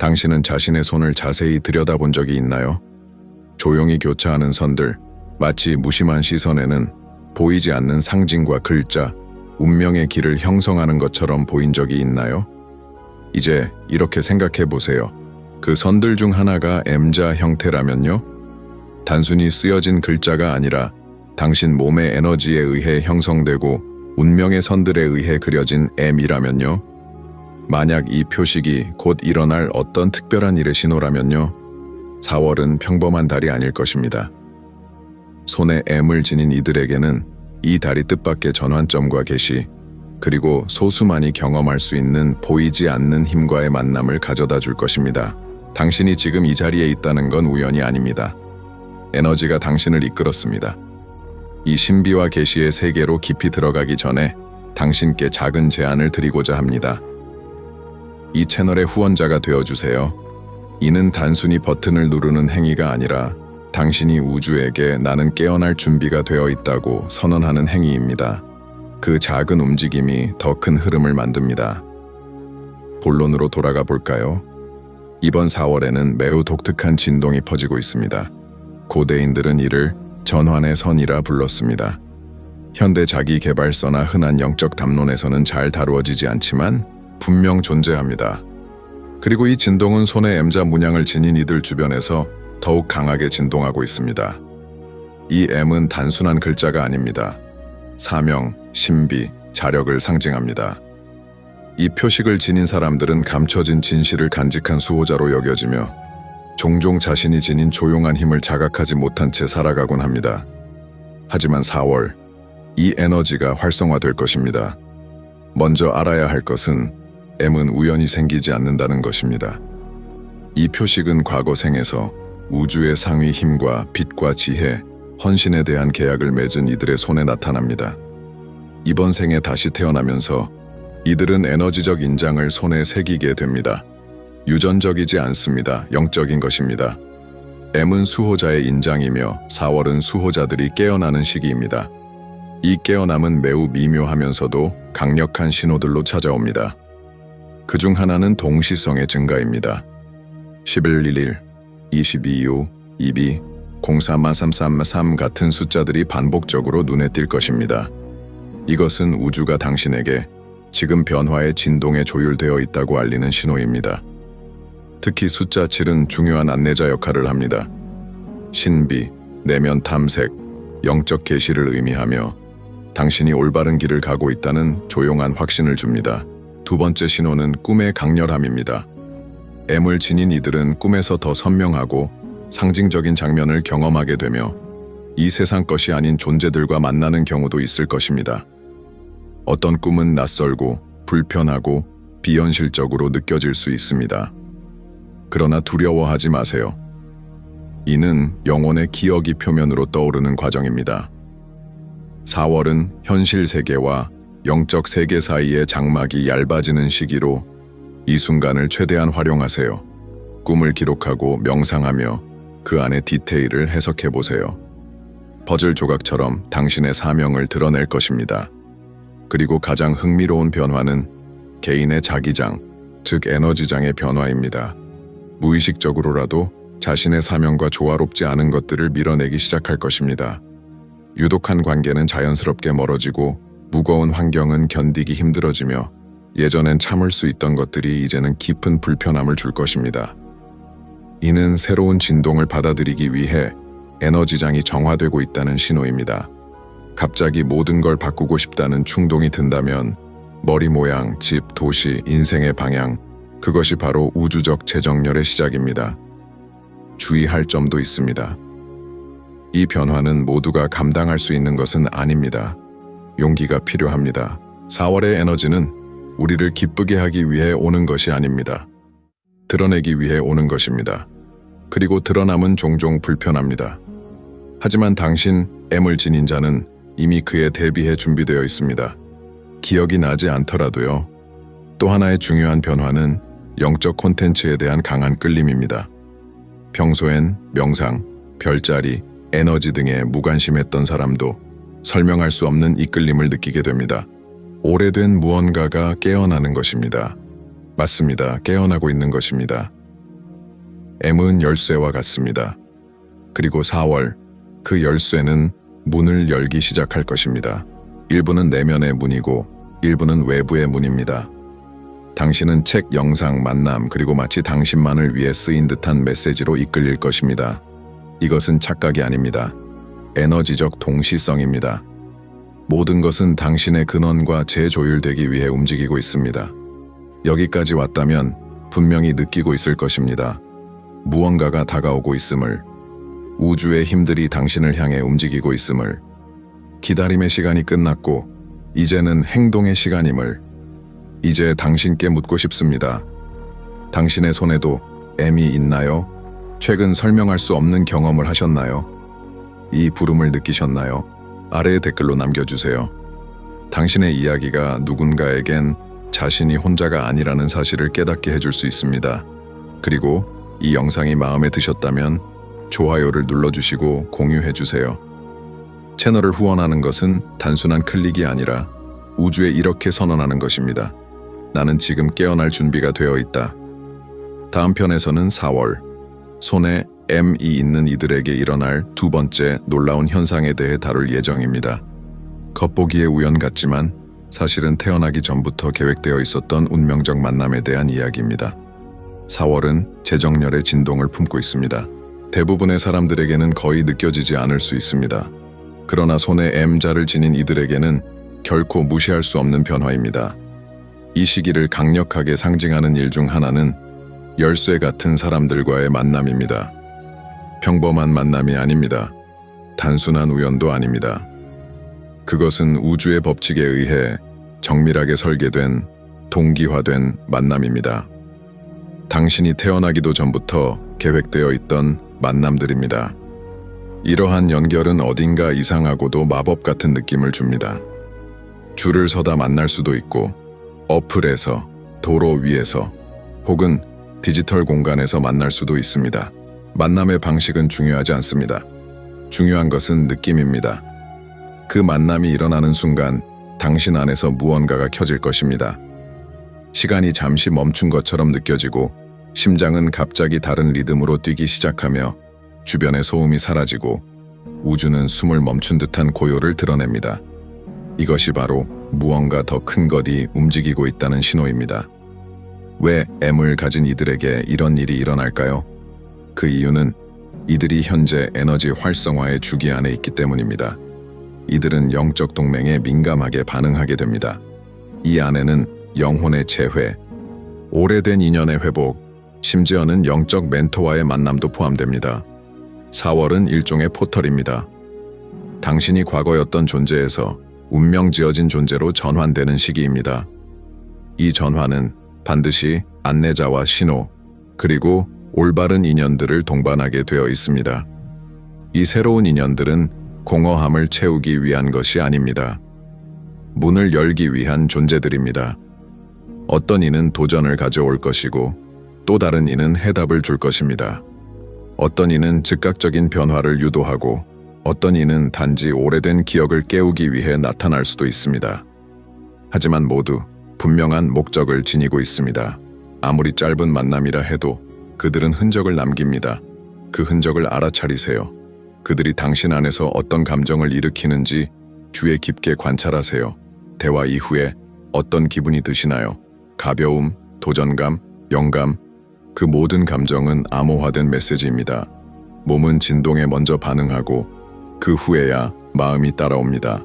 당신은 자신의 손을 자세히 들여다본 적이 있나요? 조용히 교차하는 선들, 마치 무심한 시선에는 보이지 않는 상징과 글자, 운명의 길을 형성하는 것처럼 보인 적이 있나요? 이제 이렇게 생각해 보세요. 그 선들 중 하나가 M자 형태라면요? 단순히 쓰여진 글자가 아니라 당신 몸의 에너지에 의해 형성되고 운명의 선들에 의해 그려진 M이라면요? 만약 이 표식이 곧 일어날 어떤 특별한 일의 신호라면요? 4월은 평범한 달이 아닐 것입니다. 손에 M을 지닌 이들에게는 이 달이 뜻밖의 전환점과 계시, 그리고 소수만이 경험할 수 있는 보이지 않는 힘과의 만남을 가져다 줄 것입니다. 당신이 지금 이 자리에 있다는 건 우연이 아닙니다. 에너지가 당신을 이끌었습니다. 이 신비와 계시의 세계로 깊이 들어가기 전에 당신께 작은 제안을 드리고자 합니다. 이 채널의 후원자가 되어주세요. 이는 단순히 버튼을 누르는 행위가 아니라 당신이 우주에게 나는 깨어날 준비가 되어 있다고 선언하는 행위입니다. 그 작은 움직임이 더 큰 흐름을 만듭니다. 본론으로 돌아가 볼까요? 이번 4월에는 매우 독특한 진동이 퍼지고 있습니다. 고대인들은 이를 전환의 선이라 불렀습니다. 현대 자기개발서나 흔한 영적 담론에서는 잘 다루어지지 않지만 분명 존재합니다. 그리고 이 진동은 손에 M자 문양을 지닌 이들 주변에서 더욱 강하게 진동하고 있습니다. 이 M은 단순한 글자가 아닙니다. 사명, 신비, 자력을 상징합니다. 이 표식을 지닌 사람들은 감춰진 진실을 간직한 수호자로 여겨지며 종종 자신이 지닌 조용한 힘을 자각하지 못한 채 살아가곤 합니다. 하지만 4월, 이 에너지가 활성화될 것입니다. 먼저 알아야 할 것은 M은 우연히 생기지 않는다는 것입니다. 이 표식은 과거 생에서 우주의 상위 힘과 빛과 지혜, 헌신에 대한 계약을 맺은 이들의 손에 나타납니다. 이번 생에 다시 태어나면서 이들은 에너지적 인장을 손에 새기게 됩니다. 유전적이지 않습니다. 영적인 것입니다. M은 수호자의 인장이며 4월은 수호자들이 깨어나는 시기입니다. 이 깨어남은 매우 미묘하면서도 강력한 신호들로 찾아옵니다. 그중 하나는 동시성의 증가입니다. 1111, 22유, 22, 033333 같은 숫자들이 반복적으로 눈에 띌 것입니다. 이것은 우주가 당신에게 지금 변화의 진동에 조율되어 있다고 알리는 신호입니다. 특히 숫자 7은 중요한 안내자 역할을 합니다. 신비, 내면 탐색, 영적 계시를 의미하며 당신이 올바른 길을 가고 있다는 조용한 확신을 줍니다. 두 번째 신호는 꿈의 강렬함입니다. M을 지닌 이들은 꿈에서 더 선명하고 상징적인 장면을 경험하게 되며 이 세상 것이 아닌 존재들과 만나는 경우도 있을 것입니다. 어떤 꿈은 낯설고 불편하고 비현실적으로 느껴질 수 있습니다. 그러나 두려워하지 마세요. 이는 영혼의 기억이 표면으로 떠오르는 과정입니다. 4월은 현실 세계와 영적 세계 사이의 장막이 얇아지는 시기로 이 순간을 최대한 활용하세요. 꿈을 기록하고 명상하며 그 안의 디테일을 해석해 보세요. 퍼즐 조각처럼 당신의 사명을 드러낼 것입니다. 그리고 가장 흥미로운 변화는 개인의 자기장, 즉 에너지장의 변화입니다. 무의식적으로라도 자신의 사명과 조화롭지 않은 것들을 밀어내기 시작할 것입니다. 유독한 관계는 자연스럽게 멀어지고 무거운 환경은 견디기 힘들어지며 예전엔 참을 수 있던 것들이 이제는 깊은 불편함을 줄 것입니다. 이는 새로운 진동을 받아들이기 위해 에너지장이 정화되고 있다는 신호입니다. 갑자기 모든 걸 바꾸고 싶다는 충동이 든다면 머리 모양, 집, 도시, 인생의 방향, 그것이 바로 우주적 재정렬의 시작입니다. 주의할 점도 있습니다. 이 변화는 모두가 감당할 수 있는 것은 아닙니다. 용기가 필요합니다. 4월의 에너지는 우리를 기쁘게 하기 위해 오는 것이 아닙니다. 드러내기 위해 오는 것입니다. 그리고 드러남은 종종 불편합니다. 하지만 당신 M을 지닌 자는 이미 그에 대비해 준비되어 있습니다. 기억이 나지 않더라도요. 또 하나의 중요한 변화는 영적 콘텐츠에 대한 강한 끌림입니다. 평소엔 명상, 별자리, 에너지 등에 무관심했던 사람도 설명할 수 없는 이끌림을 느끼게 됩니다. 오래된 무언가가 깨어나는 것입니다. 맞습니다. 깨어나고 있는 것입니다. M은 열쇠와 같습니다. 그리고 4월, 그 열쇠는 문을 열기 시작할 것입니다. 일부는 내면의 문이고 일부는 외부의 문입니다. 당신은 책, 영상, 만남, 그리고 마치 당신만을 위해 쓰인 듯한 메시지로 이끌릴 것입니다. 이것은 착각이 아닙니다. 에너지적 동시성입니다. 모든 것은 당신의 근원과 재조율되기 위해 움직이고 있습니다. 여기까지 왔다면 분명히 느끼고 있을 것입니다. 무언가가 다가오고 있음을, 우주의 힘들이 당신을 향해 움직이고 있음을, 기다림의 시간이 끝났고 이제는 행동의 시간임을, 이제 당신께 묻고 싶습니다. 당신의 손에도 M이 있나요? 최근 설명할 수 없는 경험을 하셨나요? 이 부름을 느끼셨나요? 아래의 댓글로 남겨주세요. 당신의 이야기가 누군가에겐 자신이 혼자가 아니라는 사실을 깨닫게 해줄 수 있습니다. 그리고 이 영상이 마음에 드셨다면 좋아요를 눌러주시고 공유해주세요. 채널을 후원하는 것은 단순한 클릭이 아니라 우주에 이렇게 선언하는 것입니다. 나는 지금 깨어날 준비가 되어 있다. 다음 편에서는 4월, 손에 M이 있는 이들에게 일어날 두 번째 놀라운 현상에 대해 다룰 예정입니다. 겉보기에 우연 같지만 사실은 태어나기 전부터 계획되어 있었던 운명적 만남에 대한 이야기입니다. 4월은 재정렬의 진동을 품고 있습니다. 대부분의 사람들에게는 거의 느껴지지 않을 수 있습니다. 그러나 손에 M자를 지닌 이들에게는 결코 무시할 수 없는 변화입니다. 이 시기를 강력하게 상징하는 일 중 하나는 열쇠 같은 사람들과의 만남입니다. 평범한 만남이 아닙니다. 단순한 우연도 아닙니다. 그것은 우주의 법칙에 의해 정밀하게 설계된, 동기화된 만남입니다. 당신이 태어나기도 전부터 계획되어 있던 만남들입니다. 이러한 연결은 어딘가 이상하고도 마법 같은 느낌을 줍니다. 줄을 서다 만날 수도 있고, 어플에서, 도로 위에서, 혹은 디지털 공간에서 만날 수도 있습니다. 만남의 방식은 중요하지 않습니다. 중요한 것은 느낌입니다. 그 만남이 일어나는 순간 당신 안에서 무언가가 켜질 것입니다. 시간이 잠시 멈춘 것처럼 느껴지고 심장은 갑자기 다른 리듬으로 뛰기 시작하며 주변의 소음이 사라지고 우주는 숨을 멈춘 듯한 고요를 드러냅니다. 이것이 바로 무언가 더 큰 것이 움직이고 있다는 신호입니다. 왜 M을 가진 이들에게 이런 일이 일어날까요? 그 이유는 이들이 현재 에너지 활성화의 주기 안에 있기 때문입니다. 이들은 영적 동맹에 민감하게 반응하게 됩니다. 이 안에는 영혼의 재회, 오래된 인연의 회복, 심지어는 영적 멘토와의 만남도 포함됩니다. 4월은 일종의 포털입니다. 당신이 과거였던 존재에서 운명 지어진 존재로 전환되는 시기입니다. 이 전환은 반드시 안내자와 신호, 그리고 올바른 인연들을 동반하게 되어 있습니다. 이 새로운 인연들은 공허함을 채우기 위한 것이 아닙니다. 문을 열기 위한 존재들입니다. 어떤 이는 도전을 가져올 것이고 또 다른 이는 해답을 줄 것입니다. 어떤 이는 즉각적인 변화를 유도하고 어떤 이는 단지 오래된 기억을 깨우기 위해 나타날 수도 있습니다. 하지만 모두 분명한 목적을 지니고 있습니다. 아무리 짧은 만남이라 해도 그들은 흔적을 남깁니다. 그 흔적을 알아차리세요. 그들이 당신 안에서 어떤 감정을 일으키는지 주의 깊게 관찰하세요. 대화 이후에 어떤 기분이 드시나요? 가벼움, 도전감, 영감, 그 모든 감정은 암호화된 메시지입니다. 몸은 진동에 먼저 반응하고 그 후에야 마음이 따라옵니다.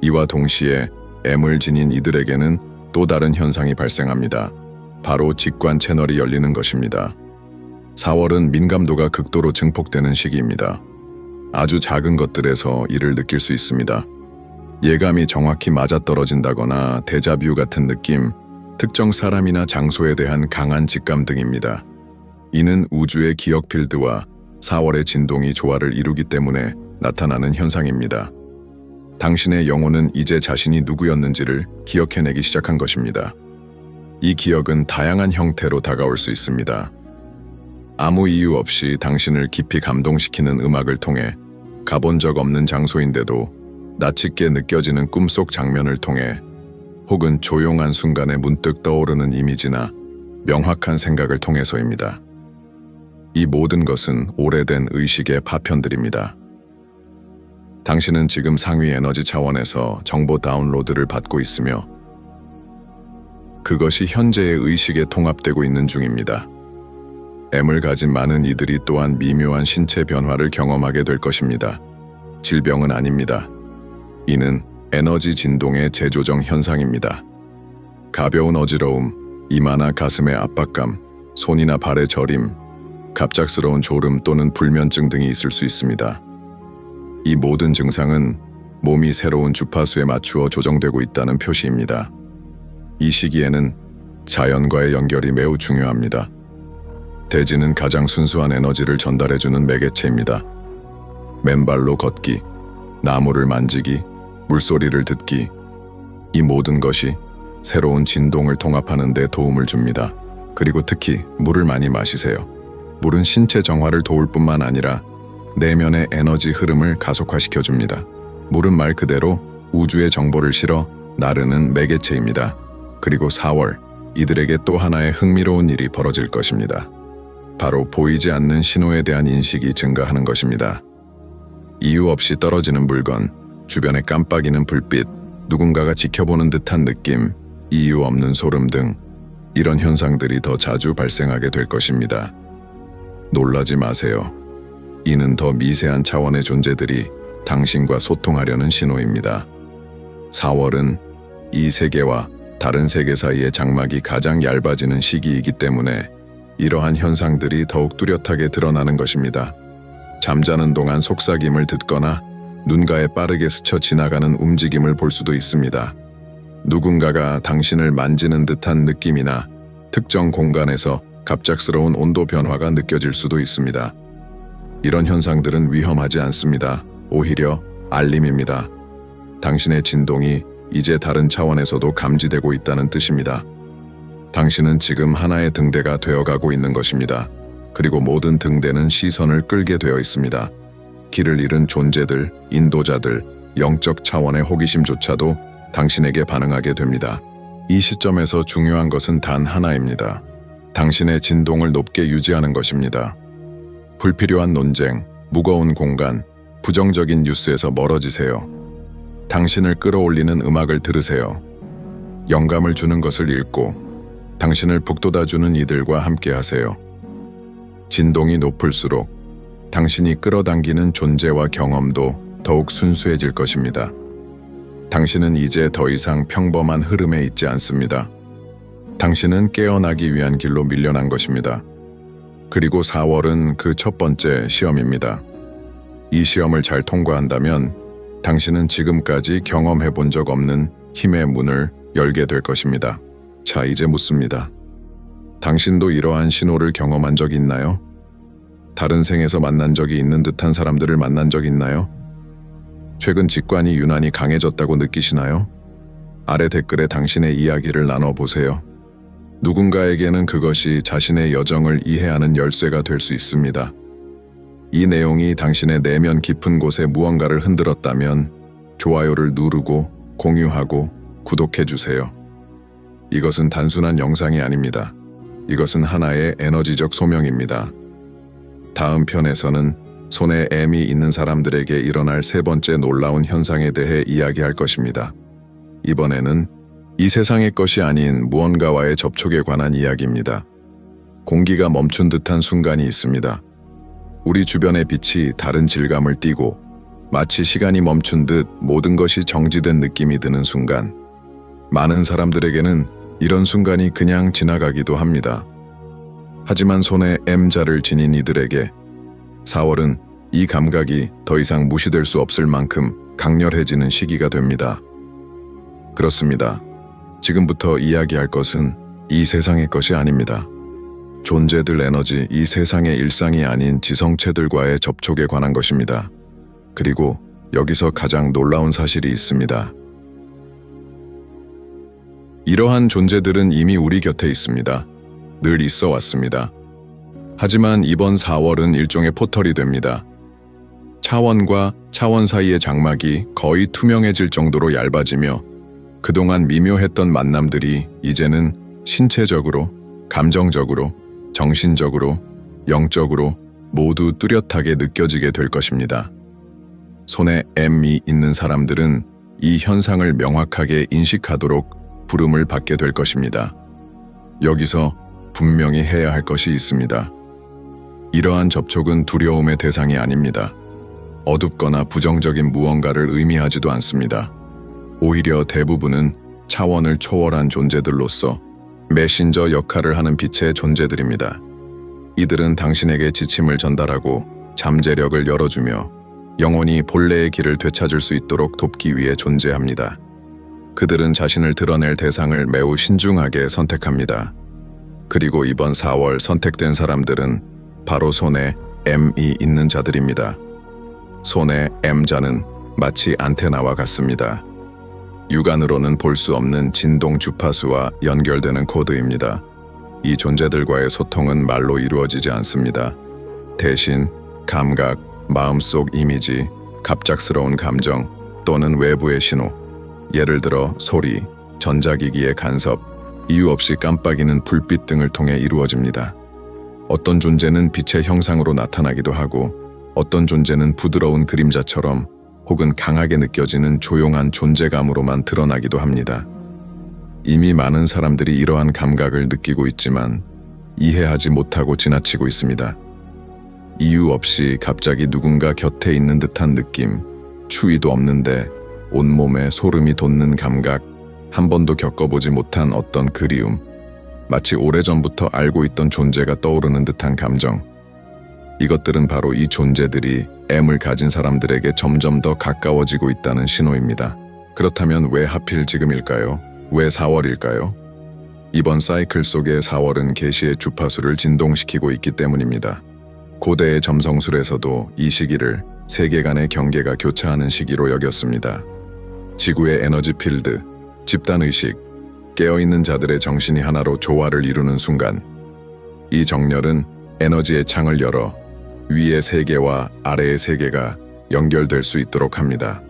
이와 동시에 M을 지닌 이들에게는 또 다른 현상이 발생합니다. 바로 직관 채널이 열리는 것입니다. 4월은 민감도가 극도로 증폭되는 시기입니다. 아주 작은 것들에서 이를 느낄 수 있습니다. 예감이 정확히 맞아떨어진다거나 데자뷰 같은 느낌, 특정 사람이나 장소에 대한 강한 직감 등입니다. 이는 우주의 기억 필드와 4월의 진동이 조화를 이루기 때문에 나타나는 현상입니다. 당신의 영혼은 이제 자신이 누구였는지를 기억해내기 시작한 것입니다. 이 기억은 다양한 형태로 다가올 수 있습니다. 아무 이유 없이 당신을 깊이 감동시키는 음악을 통해, 가본 적 없는 장소인데도 낯익게 느껴지는 꿈속 장면을 통해, 혹은 조용한 순간에 문득 떠오르는 이미지나 명확한 생각을 통해서입니다. 이 모든 것은 오래된 의식의 파편들입니다. 당신은 지금 상위 에너지 차원에서 정보 다운로드를 받고 있으며 그것이 현재의 의식에 통합되고 있는 중입니다. M을 가진 많은 이들이 또한 미묘한 신체 변화를 경험하게 될 것입니다. 질병은 아닙니다. 이는 에너지 진동의 재조정 현상입니다. 가벼운 어지러움, 이마나 가슴의 압박감, 손이나 발의 저림, 갑작스러운 졸음 또는 불면증 등이 있을 수 있습니다. 이 모든 증상은 몸이 새로운 주파수에 맞추어 조정되고 있다는 표시입니다. 이 시기에는 자연과의 연결이 매우 중요합니다. 대지는 가장 순수한 에너지를 전달해주는 매개체입니다. 맨발로 걷기, 나무를 만지기, 물소리를 듣기, 이 모든 것이 새로운 진동을 통합하는 데 도움을 줍니다. 그리고 특히 물을 많이 마시세요. 물은 신체 정화를 도울 뿐만 아니라 내면의 에너지 흐름을 가속화시켜줍니다. 물은 말 그대로 우주의 정보를 실어 나르는 매개체입니다. 그리고 4월, 이들에게 또 하나의 흥미로운 일이 벌어질 것입니다. 바로 보이지 않는 신호에 대한 인식이 증가하는 것입니다. 이유 없이 떨어지는 물건, 주변에 깜빡이는 불빛, 누군가가 지켜보는 듯한 느낌, 이유 없는 소름 등 이런 현상들이 더 자주 발생하게 될 것입니다. 놀라지 마세요. 이는 더 미세한 차원의 존재들이 당신과 소통하려는 신호입니다. 4월은 이 세계와 다른 세계 사이의 장막이 가장 얇아지는 시기이기 때문에 이러한 현상들이 더욱 뚜렷하게 드러나는 것입니다. 잠자는 동안 속삭임을 듣거나 눈가에 빠르게 스쳐 지나가는 움직임을 볼 수도 있습니다. 누군가가 당신을 만지는 듯한 느낌이나 특정 공간에서 갑작스러운 온도 변화가 느껴질 수도 있습니다. 이런 현상들은 위험하지 않습니다. 오히려 알림입니다. 당신의 진동이 이제 다른 차원에서도 감지되고 있다는 뜻입니다. 당신은 지금 하나의 등대가 되어가고 있는 것입니다. 그리고 모든 등대는 시선을 끌게 되어 있습니다. 길을 잃은 존재들, 인도자들, 영적 차원의 호기심조차도 당신에게 반응하게 됩니다. 이 시점에서 중요한 것은 단 하나입니다. 당신의 진동을 높게 유지하는 것입니다. 불필요한 논쟁, 무거운 공간, 부정적인 뉴스에서 멀어지세요. 당신을 끌어올리는 음악을 들으세요. 영감을 주는 것을 읽고 당신을 북돋아주는 이들과 함께하세요. 진동이 높을수록 당신이 끌어당기는 존재와 경험도 더욱 순수해질 것입니다. 당신은 이제 더 이상 평범한 흐름에 있지 않습니다. 당신은 깨어나기 위한 길로 밀려난 것입니다. 그리고 4월은 그 첫 번째 시험입니다. 이 시험을 잘 통과한다면 당신은 지금까지 경험해 본 적 없는 힘의 문을 열게 될 것입니다. 자, 이제 묻습니다. 당신도 이러한 신호를 경험한 적 있나요? 다른 생에서 만난 적이 있는 듯한 사람들을 만난 적 있나요? 최근 직관이 유난히 강해졌다고 느끼시나요? 아래 댓글에 당신의 이야기를 나눠보세요. 누군가에게는 그것이 자신의 여정을 이해하는 열쇠가 될 수 있습니다. 이 내용이 당신의 내면 깊은 곳에 무언가를 흔들었다면 좋아요를 누르고 공유하고 구독해주세요. 이것은 단순한 영상이 아닙니다. 이것은 하나의 에너지적 소명입니다. 다음 편에서는 손에 M이 있는 사람들에게 일어날 세 번째 놀라운 현상에 대해 이야기할 것입니다. 이번에는 이 세상의 것이 아닌 무언가와의 접촉에 관한 이야기입니다. 공기가 멈춘 듯한 순간이 있습니다. 우리 주변의 빛이 다른 질감을 띠고 마치 시간이 멈춘 듯 모든 것이 정지된 느낌이 드는 순간. 많은 사람들에게는 이런 순간이 그냥 지나가기도 합니다. 하지만 손에 M자를 지닌 이들에게 4월은 이 감각이 더 이상 무시될 수 없을 만큼 강렬해지는 시기가 됩니다. 그렇습니다. 지금부터 이야기할 것은 이 세상의 것이 아닙니다. 존재들 에너지, 이 세상의 일상이 아닌 지성체들과의 접촉에 관한 것입니다. 그리고 여기서 가장 놀라운 사실이 있습니다. 이러한 존재들은 이미 우리 곁에 있습니다. 늘 있어 왔습니다. 하지만 이번 4월은 일종의 포털이 됩니다. 차원과 차원 사이의 장막이 거의 투명해질 정도로 얇아지며 그동안 미묘했던 만남들이 이제는 신체적으로, 감정적으로, 정신적으로 영적으로 모두 뚜렷하게 느껴지게 될 것입니다. 손에 M이 있는 사람들은 이 현상을 명확하게 인식하도록 부름을 받게 될 것입니다. 여기서 분명히 해야 할 것이 있습니다. 이러한 접촉은 두려움의 대상이 아닙니다. 어둡거나 부정적인 무언가를 의미하지도 않습니다. 오히려 대부분은 차원을 초월한 존재들로서 메신저 역할을 하는 빛의 존재들입니다. 이들은 당신에게 지침을 전달하고 잠재력을 열어주며 영혼이 본래의 길을 되찾을 수 있도록 돕기 위해 존재합니다. 그들은 자신을 드러낼 대상을 매우 신중하게 선택합니다. 그리고 이번 4월 선택된 사람들은 바로 손에 M이 있는 자들입니다. 손에 M자는 마치 안테나와 같습니다. 육안으로는 볼 수 없는 진동 주파수와 연결되는 코드입니다. 이 존재들과의 소통은 말로 이루어지지 않습니다. 대신 감각, 마음속 이미지, 갑작스러운 감정 또는 외부의 신호, 예를 들어 소리, 전자기기의 간섭, 이유 없이 깜빡이는 불빛 등을 통해 이루어집니다. 어떤 존재는 빛의 형상으로 나타나기도 하고 어떤 존재는 부드러운 그림자처럼 혹은 강하게 느껴지는 조용한 존재감으로만 드러나기도 합니다. 이미 많은 사람들이 이러한 감각을 느끼고 있지만 이해하지 못하고 지나치고 있습니다. 이유 없이 갑자기 누군가 곁에 있는 듯한 느낌, 추위도 없는데 온몸에 소름이 돋는 감각, 한 번도 겪어보지 못한 어떤 그리움, 마치 오래전부터 알고 있던 존재가 떠오르는 듯한 감정. 이것들은 바로 이 존재들이 M을 가진 사람들에게 점점 더 가까워지고 있다는 신호입니다. 그렇다면 왜 하필 지금일까요? 왜 4월일까요? 이번 사이클 속의 4월은 계시의 주파수를 진동시키고 있기 때문입니다. 고대의 점성술에서도 이 시기를 세계간의 경계가 교차하는 시기로 여겼습니다. 지구의 에너지 필드, 집단의식, 깨어있는 자들의 정신이 하나로 조화를 이루는 순간, 이 정렬은 에너지의 창을 열어 위의 세계와 아래의 세계가 연결될 수 있도록 합니다.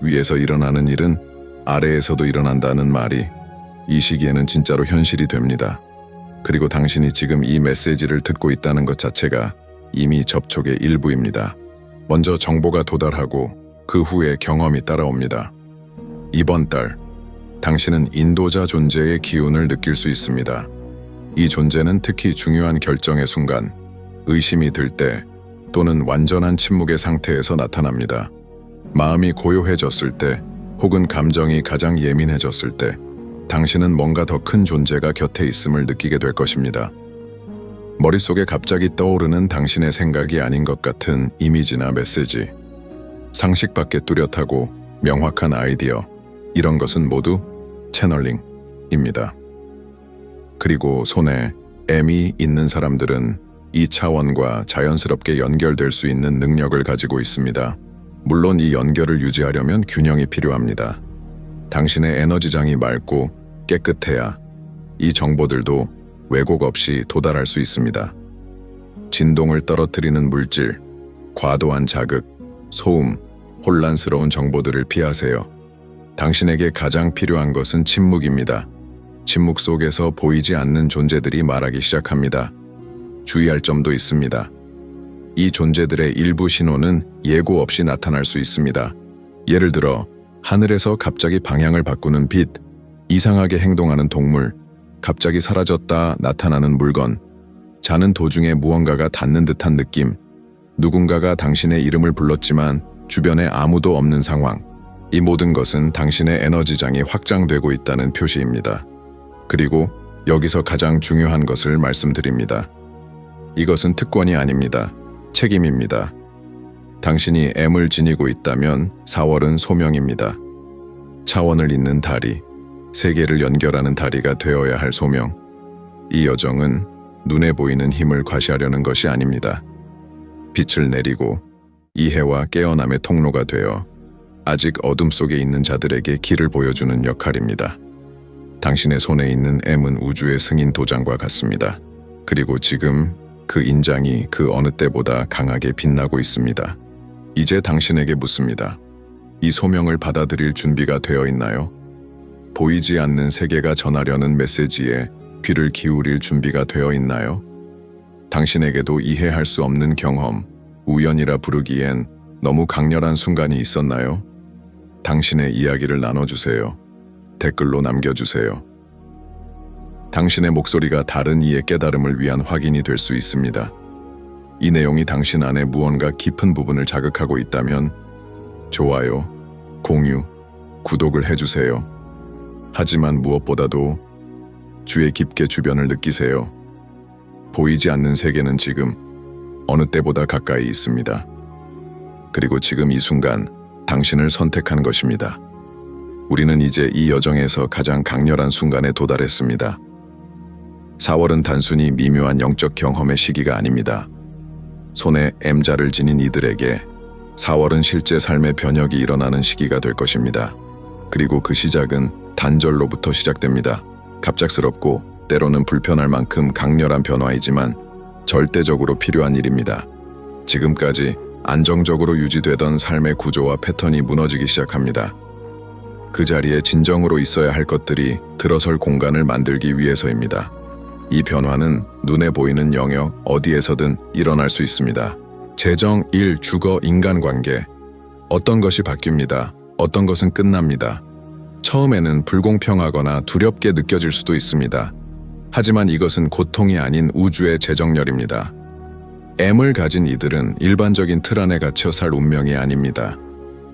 위에서 일어나는 일은 아래에서도 일어난다는 말이 이 시기에는 진짜로 현실이 됩니다. 그리고 당신이 지금 이 메시지를 듣고 있다는 것 자체가 이미 접촉의 일부입니다. 먼저 정보가 도달하고 그 후에 경험이 따라옵니다. 이번 달, 당신은 인도자 존재의 기운을 느낄 수 있습니다. 이 존재는 특히 중요한 결정의 순간, 의심이 들 때 또는 완전한 침묵의 상태에서 나타납니다. 마음이 고요해졌을 때 혹은 감정이 가장 예민해졌을 때 당신은 뭔가 더 큰 존재가 곁에 있음을 느끼게 될 것입니다. 머릿속에 갑자기 떠오르는 당신의 생각이 아닌 것 같은 이미지나 메시지, 상식 밖의 뚜렷하고 명확한 아이디어, 이런 것은 모두 채널링입니다. 그리고 손에 M이 있는 사람들은 이 차원과 자연스럽게 연결될 수 있는 능력을 가지고 있습니다. 물론 이 연결을 유지하려면 균형이 필요합니다. 당신의 에너지장이 맑고 깨끗해야 이 정보들도 왜곡 없이 도달할 수 있습니다. 진동을 떨어뜨리는 물질, 과도한 자극, 소음, 혼란스러운 정보들을 피하세요. 당신에게 가장 필요한 것은 침묵입니다. 침묵 속에서 보이지 않는 존재들이 말하기 시작합니다. 주의할 점도 있습니다. 이 존재들의 일부 신호는 예고 없이 나타날 수 있습니다. 예를 들어 하늘에서 갑자기 방향을 바꾸는 빛, 이상하게 행동하는 동물, 갑자기 사라졌다 나타나는 물건, 자는 도중에 무언가가 닿는 듯한 느낌, 누군가가 당신의 이름을 불렀지만 주변에 아무도 없는 상황. 이 모든 것은 당신의 에너지장이 확장되고 있다는 표시입니다. 그리고 여기서 가장 중요한 것을 말씀드립니다. 이것은 특권이 아닙니다. 책임입니다. 당신이 M을 지니고 있다면 4월은 소명입니다. 차원을 잇는 다리, 세계를 연결하는 다리가 되어야 할 소명. 이 여정은 눈에 보이는 힘을 과시하려는 것이 아닙니다. 빛을 내리고 이해와 깨어남의 통로가 되어 아직 어둠 속에 있는 자들에게 길을 보여주는 역할입니다. 당신의 손에 있는 M은 우주의 승인 도장과 같습니다. 그리고 지금 그 인장이 그 어느 때보다 강하게 빛나고 있습니다. 이제 당신에게 묻습니다. 이 소명을 받아들일 준비가 되어 있나요? 보이지 않는 세계가 전하려는 메시지에 귀를 기울일 준비가 되어 있나요? 당신에게도 이해할 수 없는 경험, 우연이라 부르기엔 너무 강렬한 순간이 있었나요? 당신의 이야기를 나눠주세요. 댓글로 남겨주세요. 당신의 목소리가 다른 이의 깨달음을 위한 확인이 될 수 있습니다. 이 내용이 당신 안에 무언가 깊은 부분을 자극하고 있다면 좋아요, 공유, 구독을 해주세요. 하지만 무엇보다도 주의 깊게 주변을 느끼세요. 보이지 않는 세계는 지금 어느 때보다 가까이 있습니다. 그리고 지금 이 순간 당신을 선택한 것입니다. 우리는 이제 이 여정에서 가장 강렬한 순간에 도달했습니다. 4월은 단순히 미묘한 영적 경험의 시기가 아닙니다. 손에 M자를 지닌 이들에게 4월은 실제 삶의 변혁이 일어나는 시기가 될 것입니다. 그리고 그 시작은 단절로부터 시작됩니다. 갑작스럽고 때로는 불편할 만큼 강렬한 변화이지만 절대적으로 필요한 일입니다. 지금까지 안정적으로 유지되던 삶의 구조와 패턴이 무너지기 시작합니다. 그 자리에 진정으로 있어야 할 것들이 들어설 공간을 만들기 위해서입니다. 이 변화는 눈에 보이는 영역 어디에서든 일어날 수 있습니다. 재정, 일, 주거, 인간관계. 어떤 것이 바뀝니다. 어떤 것은 끝납니다. 처음에는 불공평하거나 두렵게 느껴질 수도 있습니다. 하지만 이것은 고통이 아닌 우주의 재정렬입니다. M을 가진 이들은 일반적인 틀 안에 갇혀 살 운명이 아닙니다.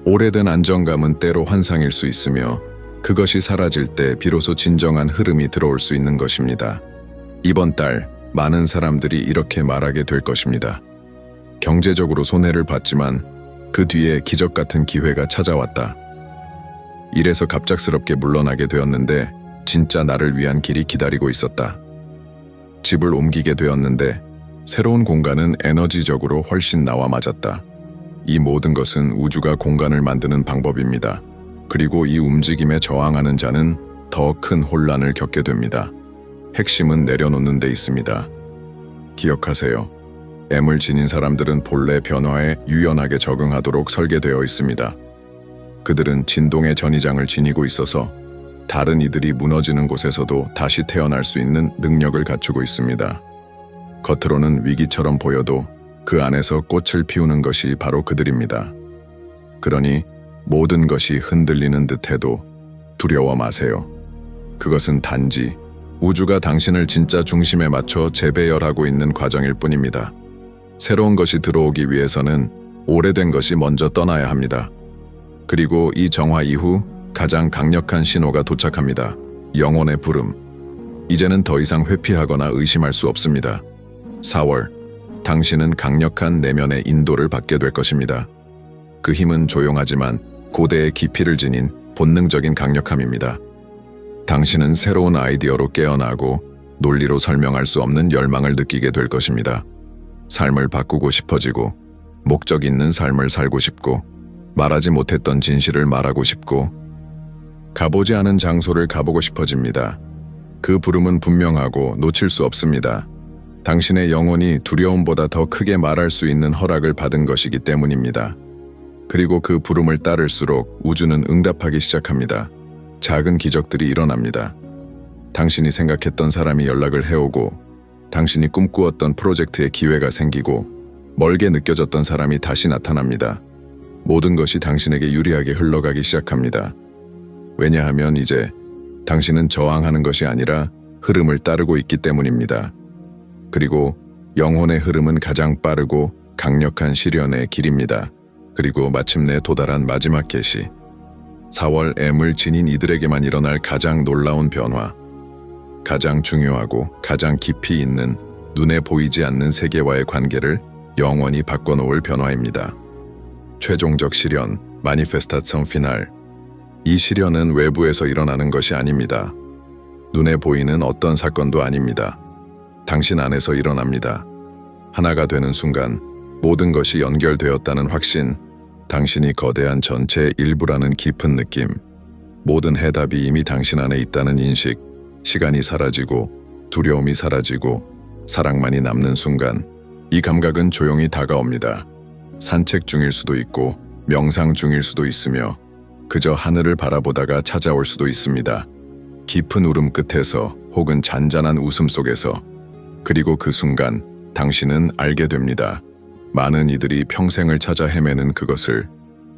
오래된 안정감은 때로 환상일 수 있으며 그것이 사라질 때 비로소 진정한 흐름이 들어올 수 있는 것입니다. 이번 달 많은 사람들이 이렇게 말하게 될 것입니다. 경제적으로 손해를 봤지만 그 뒤에 기적 같은 기회가 찾아왔다. 일에서 갑작스럽게 물러나게 되었는데 진짜 나를 위한 길이 기다리고 있었다. 집을 옮기게 되었는데 새로운 공간은 에너지적으로 훨씬 나와 맞았다. 이 모든 것은 우주가 공간을 만드는 방법입니다. 그리고 이 움직임에 저항하는 자는 더 큰 혼란을 겪게 됩니다. 핵심은 내려놓는 데 있습니다. 기억하세요. M을 지닌 사람들은 본래 변화에 유연하게 적응하도록 설계되어 있습니다. 그들은 진동의 전이장을 지니고 있어서 다른 이들이 무너지는 곳에서도 다시 태어날 수 있는 능력을 갖추고 있습니다. 겉으로는 위기처럼 보여도 그 안에서 꽃을 피우는 것이 바로 그들입니다. 그러니 모든 것이 흔들리는 듯해도 두려워 마세요. 그것은 단지 우주가 당신을 진짜 중심에 맞춰 재배열하고 있는 과정일 뿐입니다. 새로운 것이 들어오기 위해서는 오래된 것이 먼저 떠나야 합니다. 그리고 이 정화 이후 가장 강력한 신호가 도착합니다. 영혼의 부름. 이제는 더 이상 회피하거나 의심할 수 없습니다. 4월, 당신은 강력한 내면의 인도를 받게 될 것입니다. 그 힘은 조용하지만 고대의 깊이를 지닌 본능적인 강력함입니다. 당신은 새로운 아이디어로 깨어나고 논리로 설명할 수 없는 열망을 느끼게 될 것입니다. 삶을 바꾸고 싶어지고, 목적 있는 삶을 살고 싶고, 말하지 못했던 진실을 말하고 싶고, 가보지 않은 장소를 가보고 싶어집니다. 그 부름은 분명하고 놓칠 수 없습니다. 당신의 영혼이 두려움보다 더 크게 말할 수 있는 허락을 받은 것이기 때문입니다. 그리고 그 부름을 따를수록 우주는 응답하기 시작합니다. 작은 기적들이 일어납니다. 당신이 생각했던 사람이 연락을 해오고, 당신이 꿈꾸었던 프로젝트에 기회가 생기고, 멀게 느껴졌던 사람이 다시 나타납니다. 모든 것이 당신에게 유리하게 흘러가기 시작합니다. 왜냐하면 이제 당신은 저항하는 것이 아니라 흐름을 따르고 있기 때문입니다. 그리고 영혼의 흐름은 가장 빠르고 강력한 시련의 길입니다. 그리고 마침내 도달한 마지막 계시. 4월 M을 지닌 이들에게만 일어날 가장 놀라운 변화. 가장 중요하고 가장 깊이 있는 눈에 보이지 않는 세계와의 관계를 영원히 바꿔놓을 변화입니다. 최종적 시련, 마니페스타션 피날. 이 시련은 외부에서 일어나는 것이 아닙니다. 눈에 보이는 어떤 사건도 아닙니다. 당신 안에서 일어납니다. 하나가 되는 순간 모든 것이 연결되었다는 확신, 당신이 거대한 전체의 일부라는 깊은 느낌, 모든 해답이 이미 당신 안에 있다는 인식, 시간이 사라지고 두려움이 사라지고 사랑만이 남는 순간, 이 감각은 조용히 다가옵니다. 산책 중일 수도 있고 명상 중일 수도 있으며 그저 하늘을 바라보다가 찾아올 수도 있습니다. 깊은 울음 끝에서 혹은 잔잔한 웃음 속에서. 그리고 그 순간 당신은 알게 됩니다. 많은 이들이 평생을 찾아 헤매는 그것을,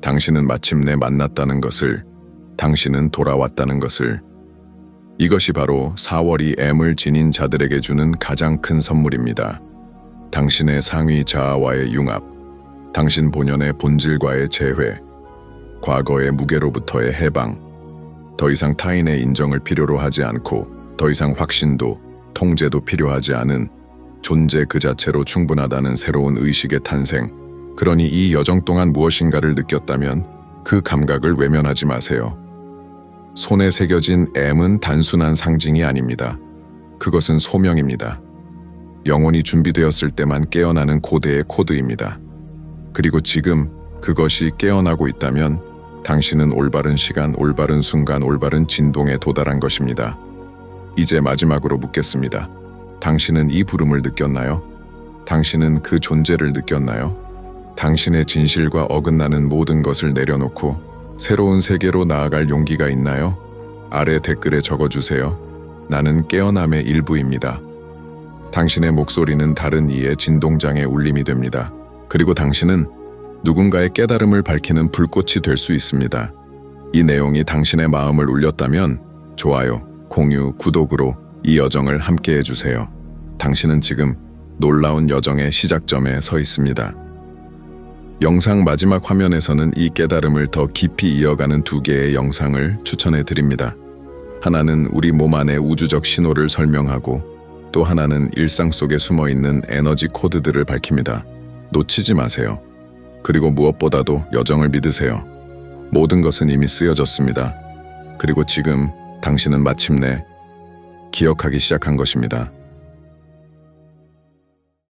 당신은 마침내 만났다는 것을, 당신은 돌아왔다는 것을. 이것이 바로 4월이 M을 지닌 자들에게 주는 가장 큰 선물입니다. 당신의 상위 자아와의 융합, 당신 본연의 본질과의 재회, 과거의 무게로부터의 해방, 더 이상 타인의 인정을 필요로 하지 않고 더 이상 확신도 통제도 필요하지 않은 존재 그 자체로 충분하다는 새로운 의식의 탄생. 그러니 이 여정 동안 무엇인가를 느꼈다면 그 감각을 외면하지 마세요. 손에 새겨진 M은 단순한 상징이 아닙니다. 그것은 소명입니다. 영혼이 준비되었을 때만 깨어나는 고대의 코드입니다. 그리고 지금 그것이 깨어나고 있다면 당신은 올바른 시간, 올바른 순간, 올바른 진동에 도달한 것입니다. 이제 마지막으로 묻겠습니다. 당신은 이 부름을 느꼈나요? 당신은 그 존재를 느꼈나요? 당신의 진실과 어긋나는 모든 것을 내려놓고 새로운 세계로 나아갈 용기가 있나요? 아래 댓글에 적어주세요. 나는 깨어남의 일부입니다. 당신의 목소리는 다른 이의 진동장의 울림이 됩니다. 그리고 당신은 누군가의 깨달음을 밝히는 불꽃이 될 수 있습니다. 이 내용이 당신의 마음을 울렸다면 좋아요, 공유, 구독으로 이 여정을 함께 해주세요. 당신은 지금 놀라운 여정의 시작점에 서 있습니다. 영상 마지막 화면에서는 이 깨달음을 더 깊이 이어가는 2개의 영상을 추천해 드립니다. 하나는 우리 몸 안의 우주적 신호를 설명하고 또 하나는 일상 속에 숨어있는 에너지 코드들을 밝힙니다. 놓치지 마세요. 그리고 무엇보다도 여정을 믿으세요. 모든 것은 이미 쓰여졌습니다. 그리고 지금 당신은 마침내 기억하기 시작한 것입니다.